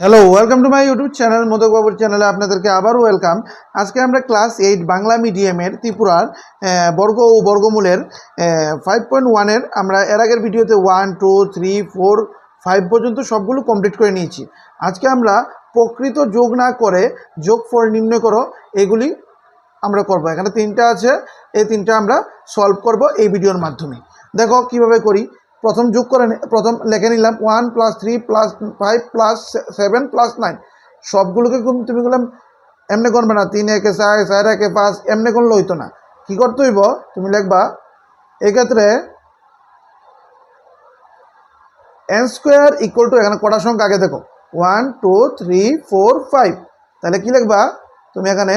Hello, welcome to my YouTube channel modak বাবুর চ্যানেলে আপনাদেরকে আবারও ওয়েলকাম। আজকে আমরা ক্লাস 8 বাংলা মিডিয়ামের ত্রিপুরার বর্গ ও বর্গমূলের 5.1-এর আমরা এর আগের ভিডিওতে 1, 2, 3, 4, 5 পর্যন্ত সবগুলো কমপ্লিট করে নিয়েছি। আজকে আমরা প্রকৃত যোগ না করে যোগফল নির্ণয় করো এগুলি আমরা করব। এখানে তিনটা আছে, এই তিনটা আমরা সলভ করব এই ভিডিওর মাধ্যমে। দেখো কিভাবে করি। প্রথম যোগ করে প্রথম লিখে নিলাম 1 + 3 + 5 + 7 + 9। সবগুলোকে তুমি বললাম এমনি করবে না, 3 একে 4, 4 একে 5 এমনি করলে হইতো না। কি করতে হইব, তুমি লিখবা এক্ষেত্রে n² = এখানে কটা সংখ্যা আগে দেখো 1, 2, 3, 4, 5। তাহলে কি লিখবা তুমি এখানে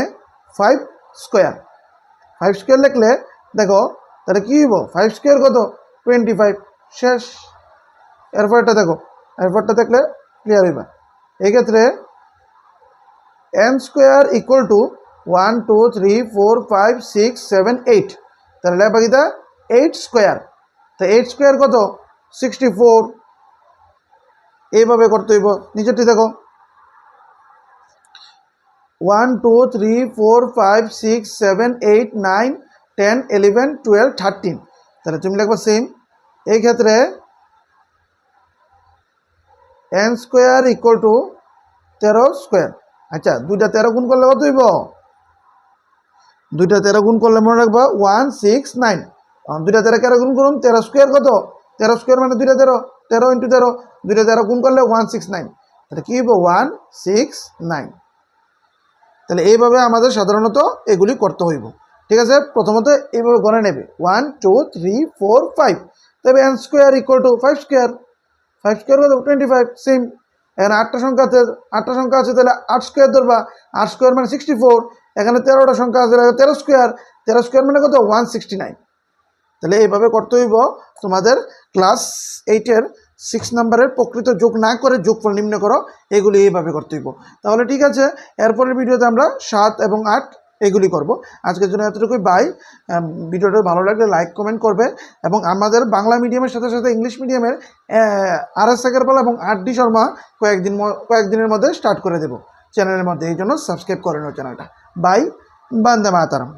5² লিখলে দেখো তাহলে কি হইব 5² কত 25 শেষ। এরপরটা দেখো, এরপরটা দেখলে ক্লিয়ার হইবা। এই ক্ষেত্রে n² = 1, 2, 3, 4, 5, 6, 7, 8। তাহলে লেখবা কিটা 8²। তো 8² কত 64। এইভাবে করতে হইব। নিচেরটি দেখো 1, 2, 3, 4, 5, 6, 7, 8, 9, 10, 11, 12, 13। তাহলে তুমি লিখবা সেম। এই ক্ষেত্রে n² = 13²। আচ্ছা, দুইটা 13 গুণ করলে কত হইব? দুইটা 13 গুণ করলে মনে রাখবা 169। দুইটা 13 কেন গুণ করুন 13² কত 13² মানে দুইটা 13, 13 × 13, দুইটা 13 গুণ করলে 169। তাহলে কি হইব 169। তাহলে এইভাবে আমাদের সাধারণত এগুলি করতে হইব। ঠিক আছে, প্রথমত এইভাবে গণে নেবে 1, 2, 3, 4, 5। তবে n² = 5²। 5² কত 25 সেম। এখানে 8টা সংখ্যা আছে, তাহলে 8² ধরবা। 8² মানে 64। এখানে 13টা সংখ্যা আছে, 13²। 13² মানে কত 169। তাহলে এইভাবে করতে হইব। তোমাদের ক্লাস 8-এর 6 নম্বরের প্রকৃত যোগ না করে যোগফল নির্ণয় করো এগুলি এইভাবে করতে হইব। তাহলে ঠিক আছে, এরপরের ভিডিওতে আমরা 7 এবং 8 এগুলি করব। আজকের জন্য এতটুকুই। বাই। ভিডিওটা ভালো লাগলে লাইক কমেন্ট করবে এবং আমাদের বাংলা মিডিয়ামের সাথে সাথে ইংলিশ মিডিয়ামের RS সাগরপাল এবং RD শর্মা কয়েকদিনের মধ্যে স্টার্ট করে দেব চ্যানেলের মধ্যে। এই জন্য সাবস্ক্রাইব করে নাও চ্যানেলটা। বাই। বন্দে মাতরম।